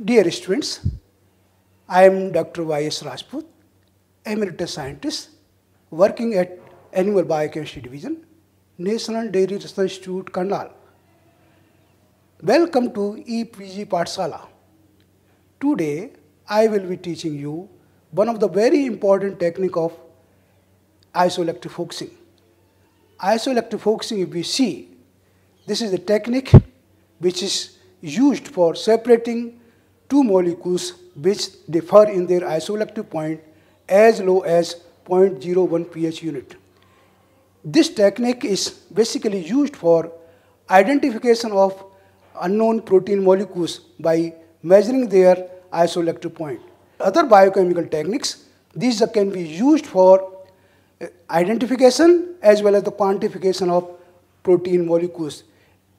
Dear students, I am Dr. Y.S. Rajput, Emeritus Scientist, working at Animal Biochemistry Division, National Dairy Research Institute, Karnal. Welcome to EPG Pathshala. Today, I will be teaching you one of the very important technique of isoelectric focusing. Isoelectric focusing, if we see, this is the technique which is used for separating two molecules which differ in their isoelectric point as low as 0.01 pH unit. This technique is basically used for identification of unknown protein molecules by measuring their isoelectric point. Other biochemical techniques, these can be used for identification as well as the quantification of protein molecules.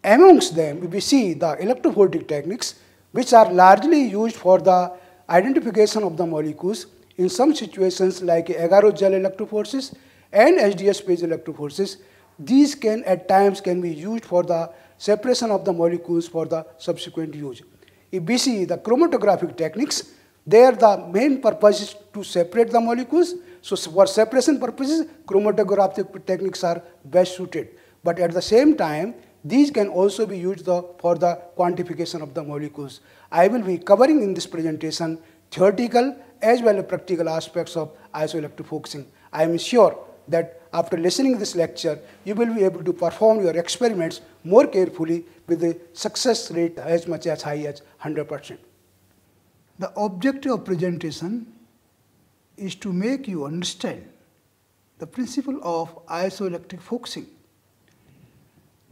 Amongst them, we see the electrophoretic techniques, which are largely used for the identification of the molecules in some situations like agar-gel electrophoresis and HDS-based electrophoresis. These can at times be used for the separation of the molecules for the subsequent use. If we see the chromatographic techniques, there the main purpose is to separate the molecules. So for separation purposes, chromatographic techniques are best suited. But at the same time, these can also be used for the quantification of the molecules. I will be covering in this presentation theoretical as well as practical aspects of isoelectric focusing. I am sure that after listening to this lecture, you will be able to perform your experiments more carefully with a success rate as much as high as 100%. The objective of presentation is to make you understand the principle of isoelectric focusing.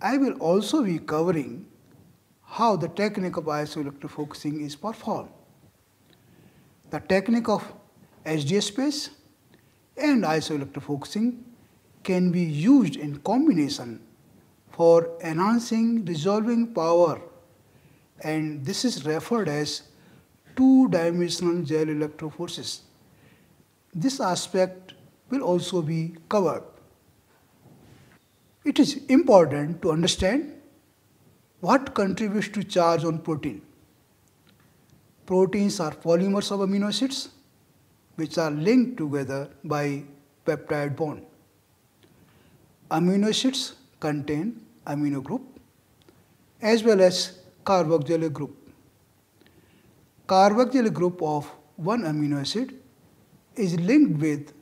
I will also be covering how the technique of isoelectric focusing is performed. The technique of HDS space and isoelectric focusing can be used in combination for enhancing resolving power, and this is referred as two-dimensional gel electrophoresis. This aspect will also be covered. It is important to understand what contributes to charge on protein. Proteins are polymers of amino acids which are linked together by peptide bond. Amino acids contain amino group as well as carboxylic group. Carboxylic group of one amino acid is linked with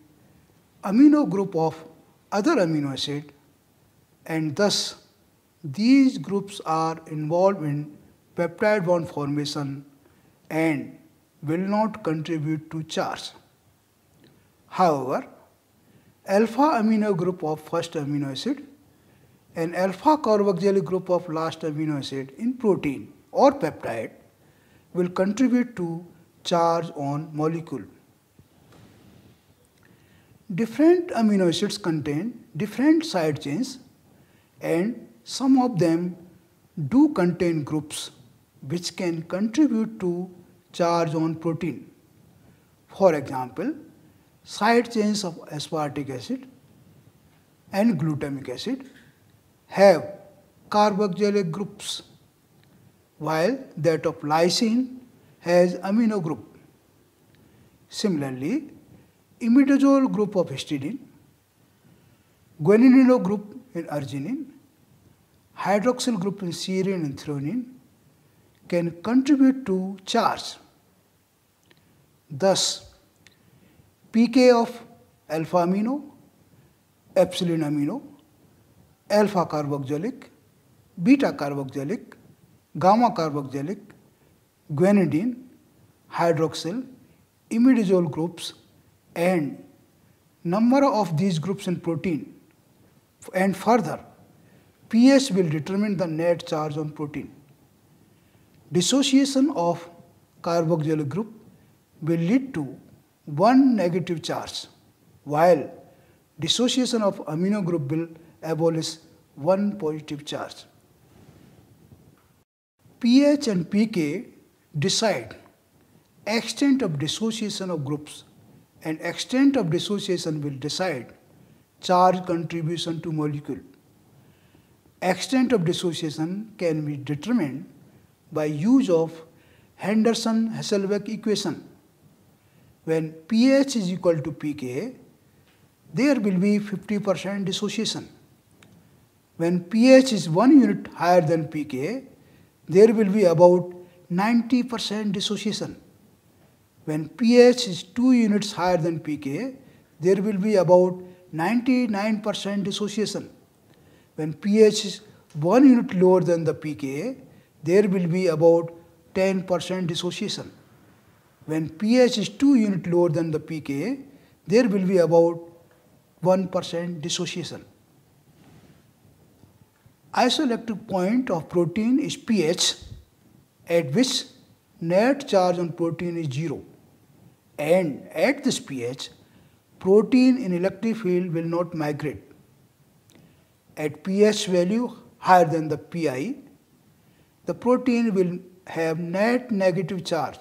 amino group of other amino acid, and thus these groups are involved in peptide bond formation and will not contribute to charge. However, alpha amino group of first amino acid and alpha carboxylic group of last amino acid in protein or peptide will contribute to charge on molecule. Different amino acids contain different side chains, and some of them do contain groups which can contribute to charge on protein. For example, side chains of aspartic acid and glutamic acid have carboxylic groups, while that of lysine has amino group. Similarly, imidazole group of histidine, guanidinol group in arginine, hydroxyl group in serine and threonine can contribute to charge. Thus, pK of alpha amino, epsilon amino, alpha carboxylic, beta carboxylic, gamma carboxylic, guanidine, hydroxyl, imidazole groups, and number of these groups in protein, and further pH will determine the net charge on protein. Dissociation of carboxylic group will lead to one negative charge, while dissociation of amino group will abolish one positive charge. pH and pK decide extent of dissociation of groups, and extent of dissociation will decide charge contribution to molecule. Extent of dissociation can be determined by use of Henderson-Hasselbalch equation. When pH is equal to pK, there will be 50% dissociation. When pH is 1 unit higher than pK, there will be about 90% dissociation. When pH is 2 units higher than pK, there will be about 99% dissociation. When pH is 1 unit lower than the pK, there will be about 10% dissociation. When pH is 2 units lower than the pK, there will be about 1% dissociation. Isoelectric point of protein is pH, at which net charge on protein is 0. And at this pH, protein in electric field will not migrate. At pH value higher than the Pi, the protein will have net negative charge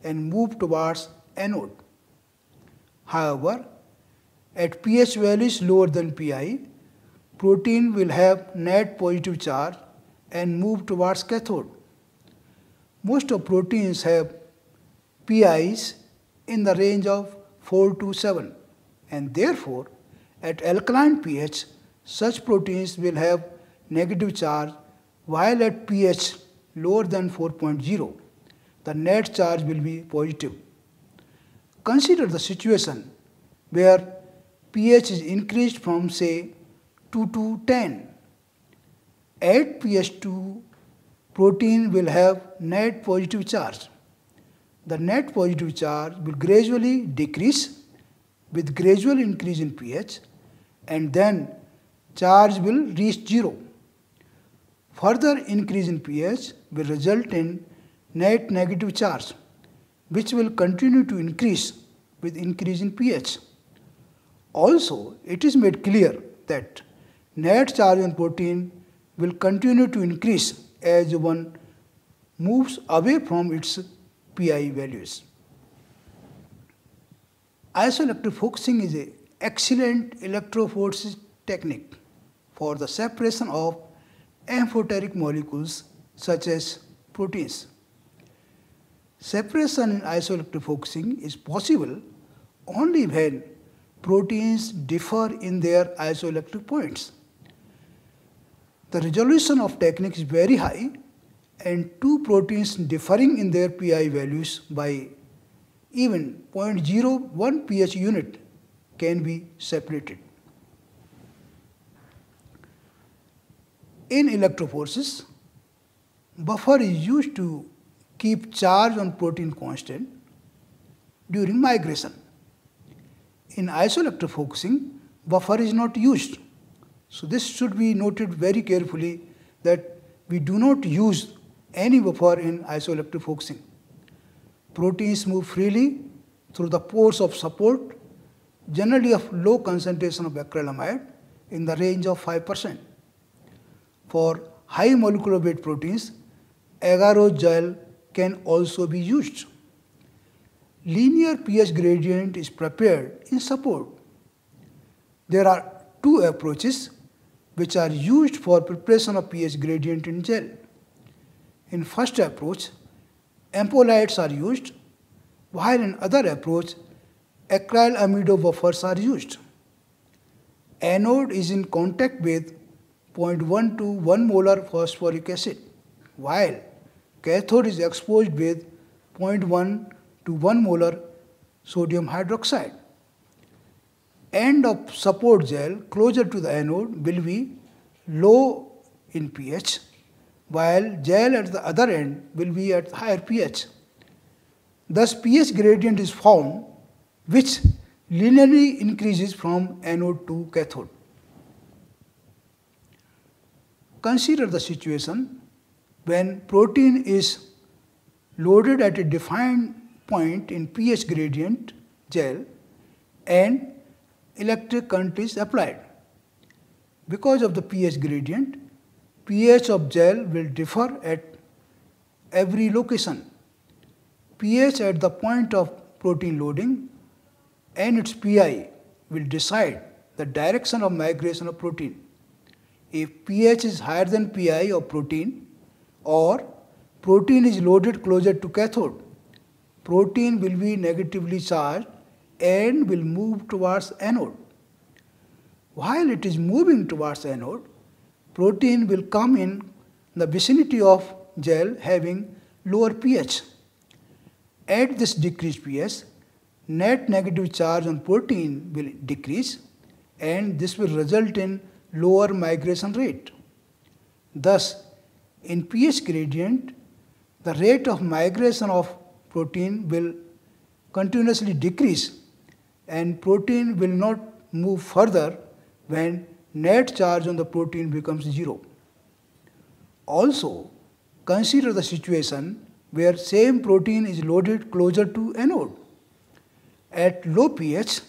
and move towards anode. However, at pH values lower than Pi, protein will have net positive charge and move towards cathode. Most of proteins have Pi's in the range of 4 to 7, and therefore at alkaline pH, such proteins will have negative charge, while at pH lower than 4.0, the net charge will be positive. Consider the situation where pH is increased from say 2 to 10. At pH 2, protein will have net positive charge. The net positive charge will gradually decrease with gradual increase in pH, and then charge will reach 0. Further increase in pH will result in net negative charge, which will continue to increase with increase in pH. Also, it is made clear that net charge on protein will continue to increase as one moves away from its Pi values. Isoelectric focusing is an excellent electrophoresis technique for the separation of amphoteric molecules such as proteins. Separation in isoelectric focusing is possible only when proteins differ in their isoelectric points. The resolution of technique is very high, and two proteins differing in their Pi values by even 0.01 pH unit can be separated. In electrophoresis, buffer is used to keep charge on protein constant during migration. In isoelectric focusing, buffer is not used. So this should be noted very carefully that we do not use any buffer in isoelectric focusing. Proteins move freely through the pores of support, generally of low concentration of acrylamide in the range of 5%. For high molecular weight proteins, agarose gel can also be used. Linear pH gradient is prepared in support. There are two approaches which are used for preparation of pH gradient in gel. In first approach, ampolites are used, while in other approach, acrylamido buffers are used. Anode is in contact with 0.1 to 1 molar phosphoric acid, while cathode is exposed with 0.1 to 1 molar sodium hydroxide. End of support gel closer to the anode will be low in pH, while gel at the other end will be at higher pH. Thus, pH gradient is found which linearly increases from anode to cathode. Consider the situation when protein is loaded at a defined point in pH gradient gel and electric current is applied. Because of the pH gradient, pH of gel will differ at every location. pH at the point of protein loading and its Pi will decide the direction of migration of protein. If pH is higher than Pi of protein, or protein is loaded closer to cathode, protein will be negatively charged and will move towards anode. While it is moving towards anode, protein will come in the vicinity of gel having lower pH. At this decreased pH, net negative charge on protein will decrease and this will result in lower migration rate. Thus, in pH gradient, the rate of migration of protein will continuously decrease and protein will not move further when net charge on the protein becomes 0. Also, consider the situation where same protein is loaded closer to anode. At low pH,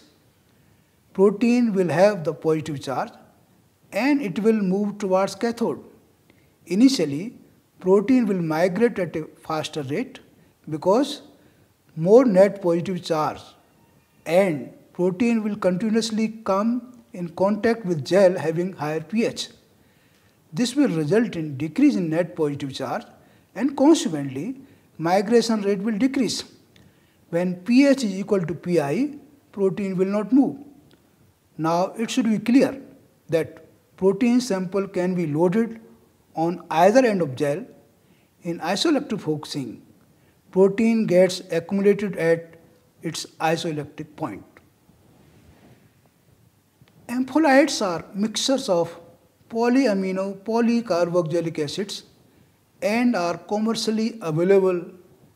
protein will have the positive charge and it will move towards cathode. Initially, protein will migrate at a faster rate because more net positive charge and protein will continuously come in contact with gel having higher pH. This will result in decrease in net positive charge and consequently migration rate will decrease. When pH is equal to Pi, protein will not move. Now it should be clear that protein sample can be loaded on either end of gel. In isoelectric focusing, protein gets accumulated at its isoelectric point. Ampholytes are mixtures of polyamino polycarboxylic acids and are commercially available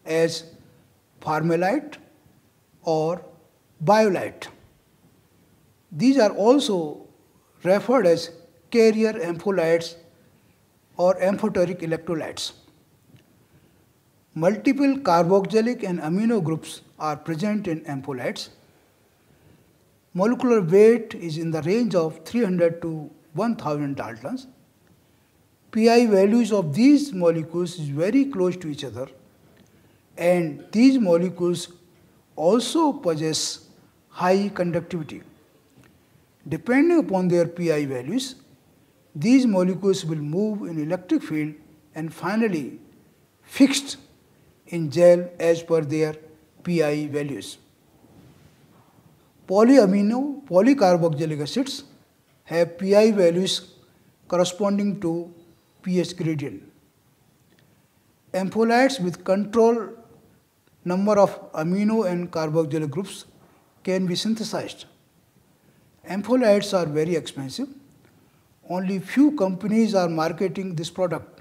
as formaldehyde or biolite. These are also referred as carrier ampholytes or amphoteric electrolytes. Multiple carboxylic and amino groups are present in ampholytes. Molecular weight is in the range of 300 to 1000 Daltons. Pi values of these molecules is very close to each other, and these molecules also possess high conductivity. Depending upon their Pi values, these molecules will move in electric field and finally fixed in gel as per their Pi values. Polyamino polycarboxylic acids have Pi values corresponding to pH gradient. Ampholytes with control number of amino and carboxylic groups can be synthesized. Ampholytes are very expensive. Only few companies are marketing this product.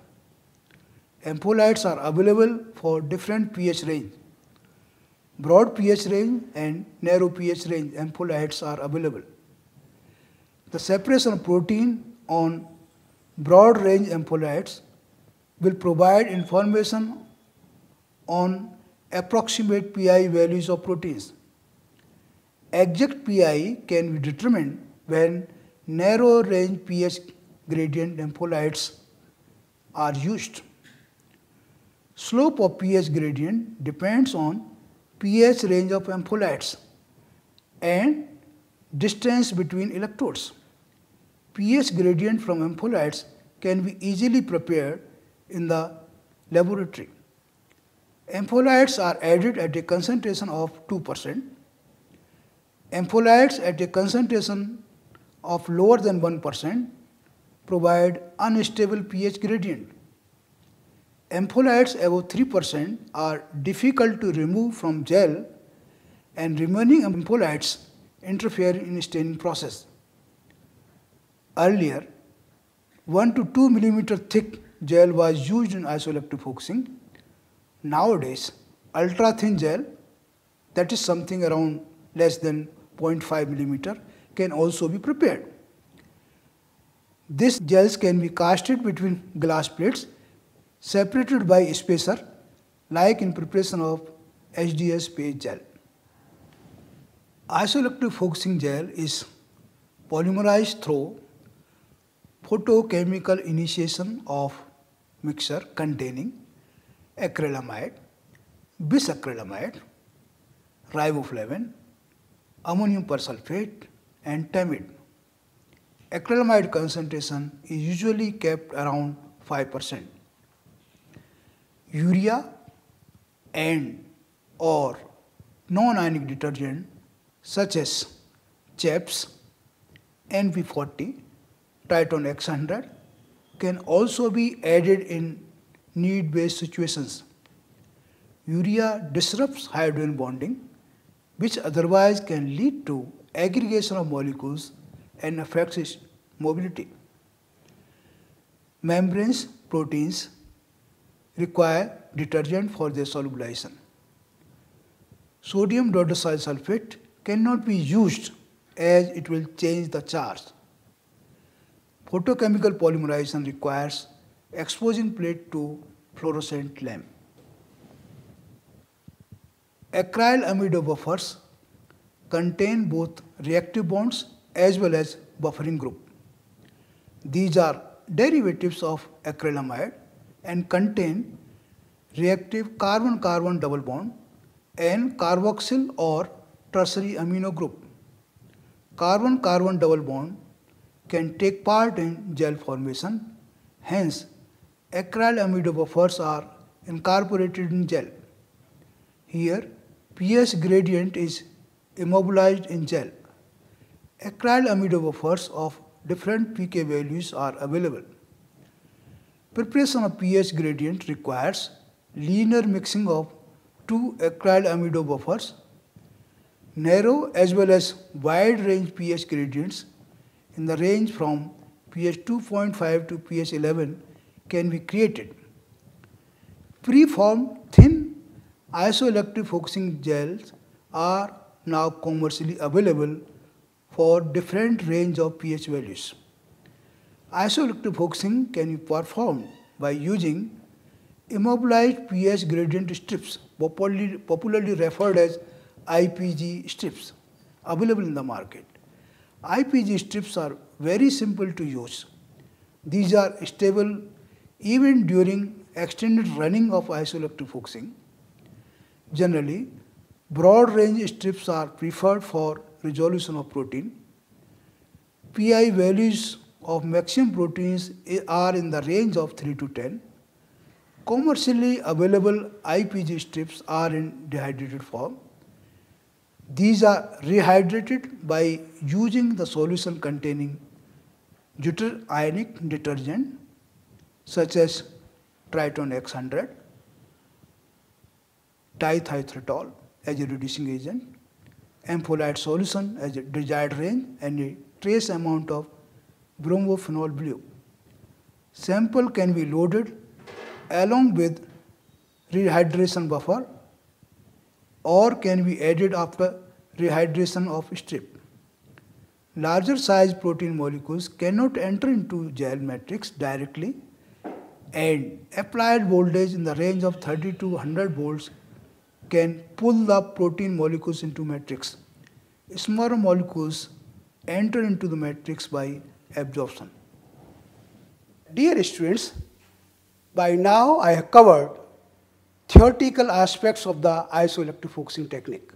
Ampholytes are available for different pH range. Broad pH range and narrow pH range ampholytes are available. The separation of protein on broad range ampholytes will provide information on approximate Pi values of proteins. Exact Pi can be determined when narrow range pH gradient ampholytes are used. Slope of pH gradient depends on pH range of ampholytes and distance between electrodes. pH gradient from ampholytes can be easily prepared in the laboratory. Ampholytes are added at a concentration of 2%. Ampholytes at a concentration of lower than 1% provide unstable pH gradient. Ampholytes above 3% are difficult to remove from gel, and remaining ampholytes interfere in staining process. Earlier, 1 to 2 millimeter thick gel was used in isoelectric focusing. Nowadays, ultra thin gel, that is something around less than 0.5 millimeter, can also be prepared. These gels can be casted between glass plates separated by a spacer, like in preparation of HDS paste gel. Isoelectric focusing gel is polymerized through photochemical initiation of mixture containing acrylamide, bisacrylamide, riboflavin, ammonium persulfate and tamide. Acrylamide concentration is usually kept around 5%. urea and or non-ionic detergent such as CHEPS, NP40, Triton X100 can also be added in need-based situations. Urea disrupts hydrogen bonding, which otherwise can lead to aggregation of molecules and affects its mobility. Membranes proteins require detergent for their solubilization. Sodium dodecyl sulfate cannot be used as it will change the charge. Photochemical polymerization requires exposing plate to fluorescent lamp. Acryl amido buffers contain both reactive bonds as well as buffering group. These are derivatives of acrylamide and contain reactive carbon-carbon double bond and carboxyl or tertiary amino group. Carbon-carbon double bond can take part in gel formation, hence acryl amido buffers are incorporated in gel. Here pH gradient is immobilized in gel. Acryl amido buffers of different pK values are available. Preparation of pH gradient requires linear mixing of two acryl amido buffers. Narrow as well as wide range pH gradients in the range from pH 2.5 to pH 11 can be created. Preformed thin isoelectric focusing gels are now commercially available for different range of pH values. Isoelectric focusing can be performed by using immobilized pH gradient strips, popularly referred as IPG strips, available in the market. IPG strips are very simple to use. These are stable even during extended running of isoelectric focusing. Generally, broad range strips are preferred for resolution of protein. PI values of maximum proteins are in the range of 3 to 10. Commercially available IPG strips are in dehydrated form. These are rehydrated by using the solution containing deuterionic detergent such as Triton X100, dithydratol as a reducing agent, ampholyte solution as a desired range, and a trace amount of bromophenol blue. Sample can be loaded along with rehydration buffer or can be added after rehydration of strip. Larger size protein molecules cannot enter into gel matrix directly, and applied voltage in the range of 30 to 100 volts can pull the protein molecules into matrix. Smaller molecules enter into the matrix by absorption. Dear students, by now I have covered theoretical aspects of the isoelectric focusing technique,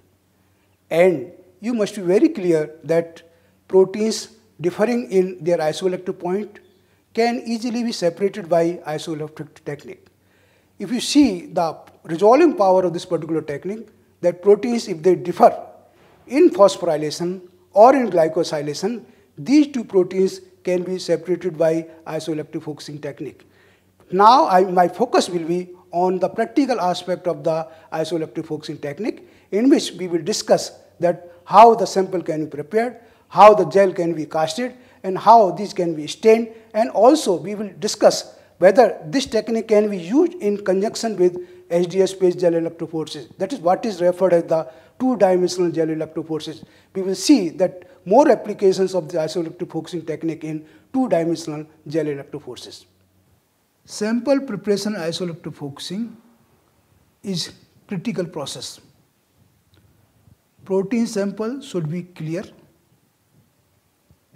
and you must be very clear that proteins differing in their isoelectric point can easily be separated by isoelectric technique. If you see the resolving power of this particular technique, that proteins, if they differ in phosphorylation or in glycosylation, these two proteins can be separated by isoelectric focusing technique. Now my focus will be on the practical aspect of the isoelectric focusing technique, in which we will discuss that how the sample can be prepared, how the gel can be casted, and how these can be stained, and also we will discuss whether this technique can be used in conjunction with HDS-based gel electrophoresis. That is what is referred as the two-dimensional gel electrophoresis. We will see that more applications of the isoelectric focusing technique in two-dimensional gel electrophoresis. Sample preparation isoelectric focusing is critical process. Protein sample should be clear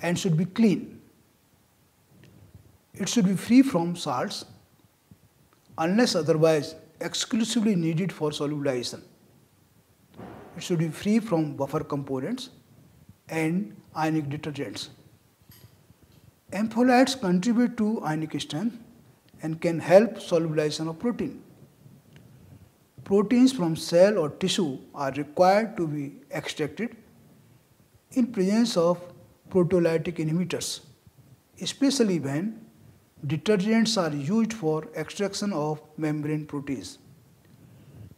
and should be clean. It should be free from salts unless otherwise exclusively needed for solubilization. It should be free from buffer components and ionic detergents. Ampholytes contribute to ionic strength and can help solubilization of protein. proteins from cell or tissue are required to be extracted in presence of proteolytic inhibitors, especially when detergents are used for extraction of membrane proteins.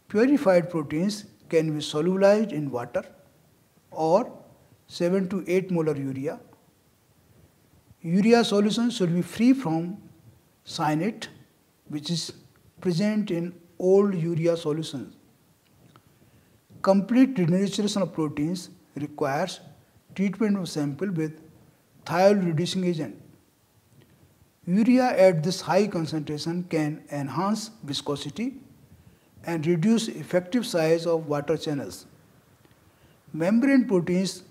Purified proteins can be solubilized in water or 7 to 8 molar urea. Urea solution should be free from cyanate, which is present in old urea solutions. Complete denaturation of proteins requires treatment of sample with thiol reducing agent. Urea at this high concentration can enhance viscosity and reduce effective size of water channels. Membrane proteins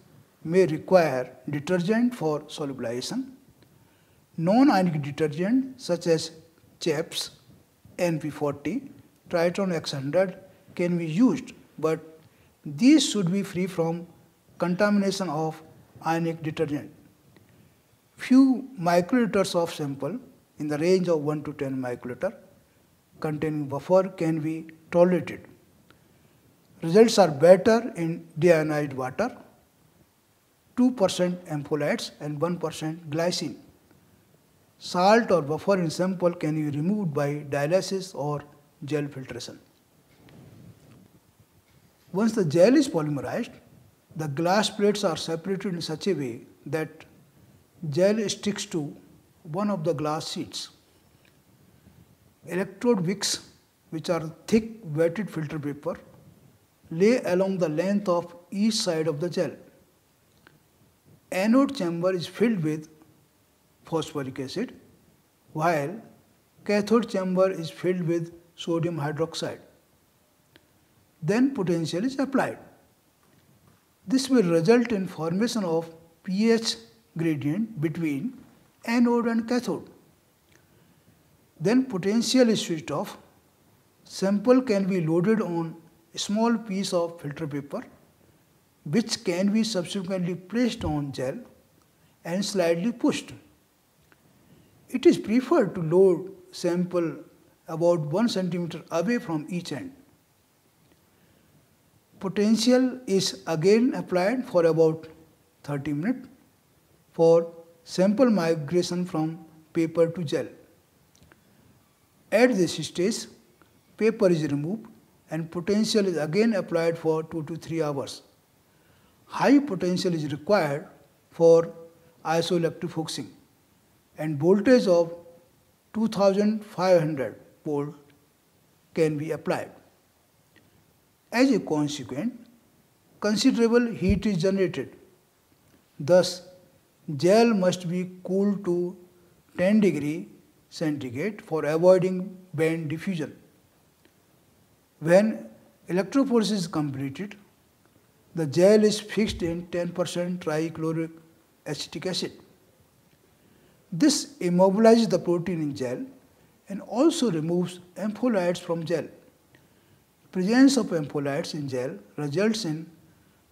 may require detergent for solubilization. Non-ionic detergent such as CHEPS, NP40, Triton X100 can be used, but these should be free from contamination of ionic detergent. Few microliters of sample in the range of 1 to 10 microliter containing buffer can be tolerated. Results are better in deionized water, 2% ampholytes and 1% glycine. Salt or buffer in sample can be removed by dialysis or gel filtration. Once the gel is polymerized, the glass plates are separated in such a way that gel sticks to one of the glass sheets. Electrode wicks, which are thick wetted filter paper, lay along the length of each side of the gel. Anode chamber is filled with phosphoric acid, while cathode chamber is filled with sodium hydroxide. Then potential is applied. This will result in formation of pH gradient between anode and cathode. Then potential is switched off. Sample can be loaded on a small piece of filter paper, which can be subsequently placed on gel and slightly pushed. It is preferred to load sample about 1 cm away from each end. Potential is again applied for about 30 minutes for sample migration from paper to gel. At this stage, paper is removed and potential is again applied for 2 to 3 hours. High potential is required for isoelectric focusing, and voltage of 2500 volt can be applied. As a consequence, considerable heat is generated. Thus, gel must be cooled to 10 degree centigrade for avoiding band diffusion. When electrophoresis is completed, the gel is fixed in 10% trichloric acetic acid. This immobilizes the protein in gel and also removes ampholytes from gel. Presence of ampholytes in gel results in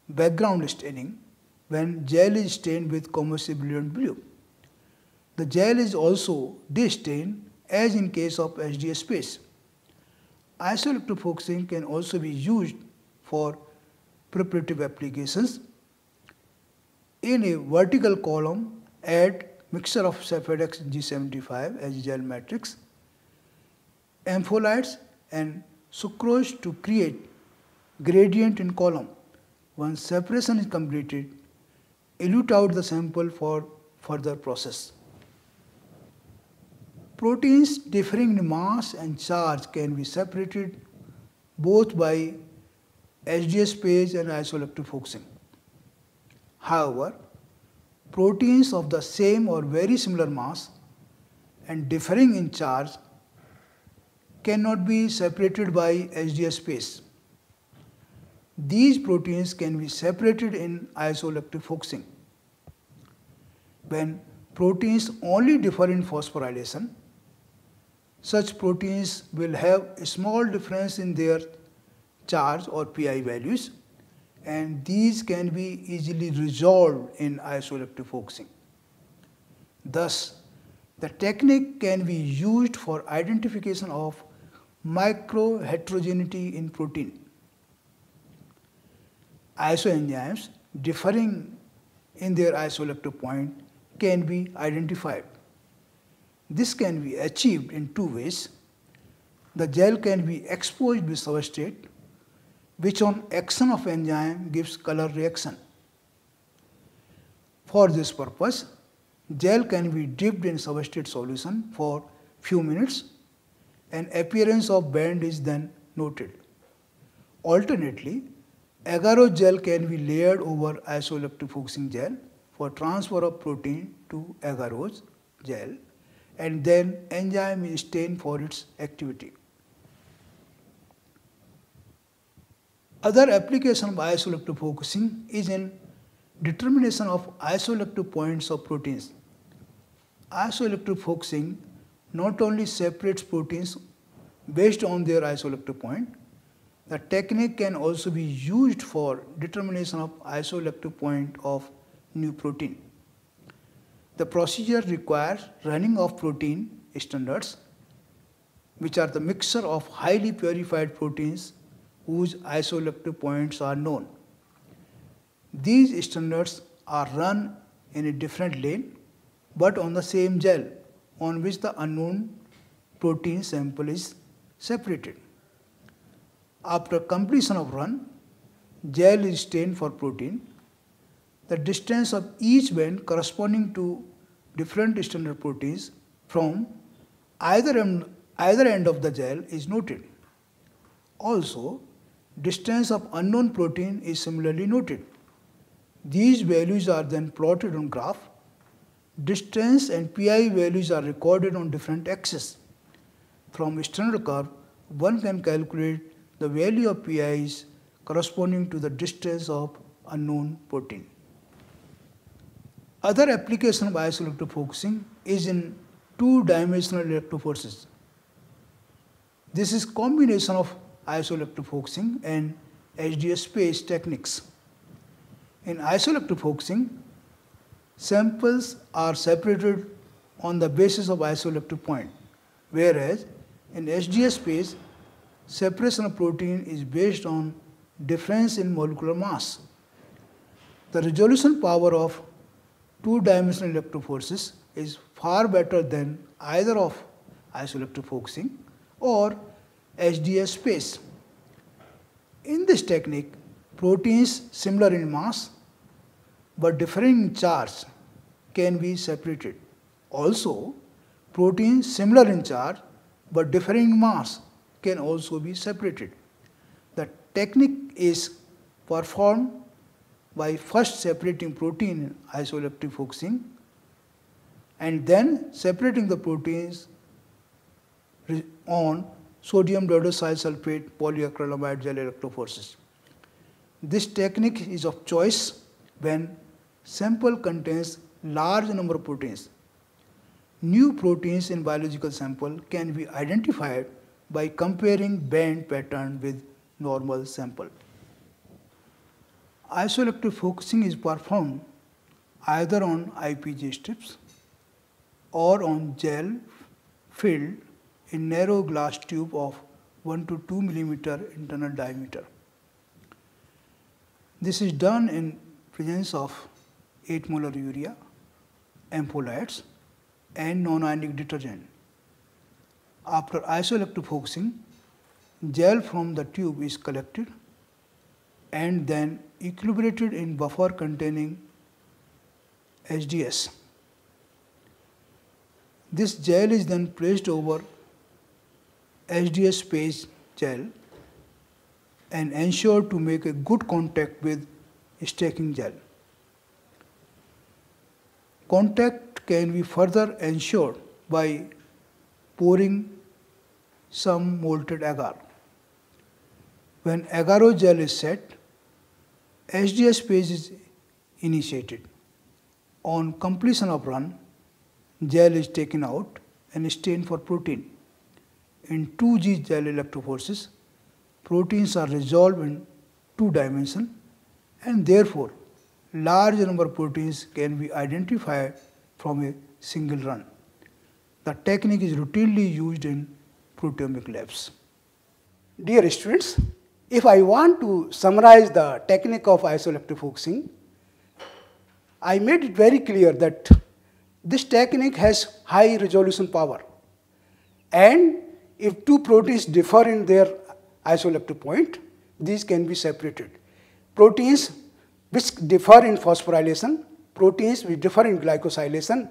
background staining when gel is stained with commercial blue. The gel is also de-stained as in case of HDS space. Isoelectric focusing can also be used for preparative applications. In a vertical column, add mixture of Cefadex G75 as gel matrix, ampholytes and sucrose to create gradient in column. Once separation is completed, elute out the sample for further process. Proteins differing in mass and charge can be separated both by HDS phase and isoelectric focusing. However, proteins of the same or very similar mass and differing in charge cannot be separated by HDS space. These proteins can be separated in isoelectric focusing. When proteins only differ in phosphorylation, such proteins will have a small difference in their charge or Pi values, and these can be easily resolved in isoelectric focusing. Thus, the technique can be used for identification of Microheterogeneity in protein. Isoenzymes differing in their isoelectric point can be identified. This can be achieved in two ways. The gel can be exposed with substrate, which on action of enzyme gives color reaction. For this purpose, gel can be dipped in substrate solution for few minutes and appearance of band is then noted. Alternately, agar gel can be layered over isoelectric focusing gel for transfer of protein to agarose gel, and then enzyme is stained for its activity. Other application of isoelectric focusing is in determination of isoelectric points of proteins. Isoelectric focusing not only separates proteins based on their isoelectric point, the technique can also be used for determination of isoelectric point of new protein. The procedure requires running of protein standards, which are the mixture of highly purified proteins whose isoelectric points are known. These standards are run in a different lane but on the same gel on which the unknown protein sample is separated. After completion of run, gel is stained for protein. The distance of each band corresponding to different standard proteins from either end of the gel is noted. Also, distance of unknown protein is similarly noted. These values are then plotted on graph. Distance and pi values are recorded on different axes. From standard curve, one can calculate the value of pi's corresponding to the distance of unknown protein. Other application of isoelectric focusing is in two-dimensional electrophoresis. This is combination of isoelectric focusing and HDS space techniques. In isoelectric focusing, samples are separated on the basis of isoelectric point, whereas in HDS space, separation of protein is based on difference in molecular mass. The resolution power of two-dimensional electrophoresis is far better than either of isoelectric focusing or HDS space. In this technique, proteins similar in mass but differing in charge can be separated. Also, proteins similar in charge but differing mass can also be separated. The technique is performed by first separating protein in isoelectric focusing and then separating the proteins on sodium rhodocyl sulfate polyacrylamide gel electrophoresis. This technique is of choice when sample contains large number of proteins. New proteins in biological sample can be identified by comparing band pattern with normal sample. Isoelectric focusing is performed either on IPG strips or on gel filled in narrow glass tube of 1 to 2 millimeter internal diameter. This is done in presence of 8 molar urea, ampholytes and non-ionic detergent. After isoelectric focusing, gel from the tube is collected and then equilibrated in buffer containing HDS. This gel is then placed over HDS space gel and ensured to make a good contact with stacking gel. Contact can be further ensured by pouring some molten agar. When agarose gel is set, HDS phase is initiated. On completion of run, gel is taken out and stained for protein. In 2G gel electrophoresis, proteins are resolved in 2 dimensions and therefore large number of proteins can be identified from a single run. The technique is routinely used in proteomic labs. Dear students, if I want to summarize the technique of isoelectric focusing, I made it very clear that this technique has high resolution power, and if two proteins differ in their isoelectric point, these can be separated. Proteins which differ in phosphorylation, proteins which differ in glycosylation,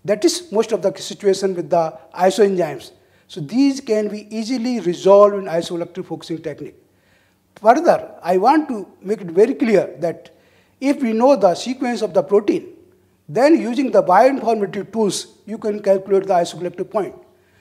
that is most of the situation with the isoenzymes. So these can be easily resolved in isoelectric focusing technique. Further, I want to make it very clear that if we know the sequence of the protein, then using the bioinformative tools, you can calculate the isoelectric point.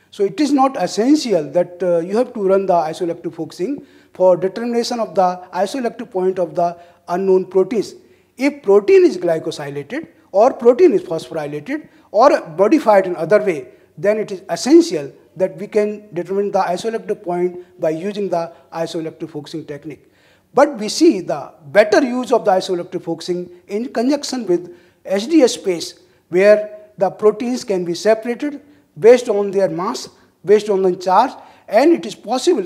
So it is not essential that you have to run the isoelectric focusing for determination of the isoelectric point of the unknown proteins. If protein is glycosylated or protein is phosphorylated or modified in other way, then it is essential that we can determine the isoelectric point by using the isoelectric focusing technique. But we see the better use of the isoelectric focusing in conjunction with SDS space, where the proteins can be separated based on their mass, based on the charge, and it is possible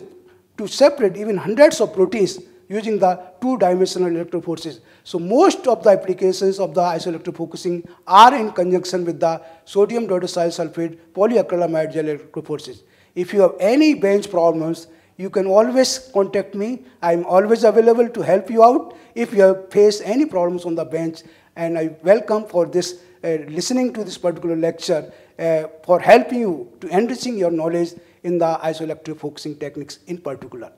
to separate even hundreds of proteins using the two-dimensional electrophoresis. So most of the applications of the isoelectric focusing are in conjunction with the sodium dioxide sulfate polyacrylamide gel electrophoresis. If you have any bench problems, you can always contact me. I am always available to help you out if you have faced any problems on the bench, and I welcome for this listening to this particular lecture for helping you to enriching your knowledge in the isoelectric focusing techniques in particular.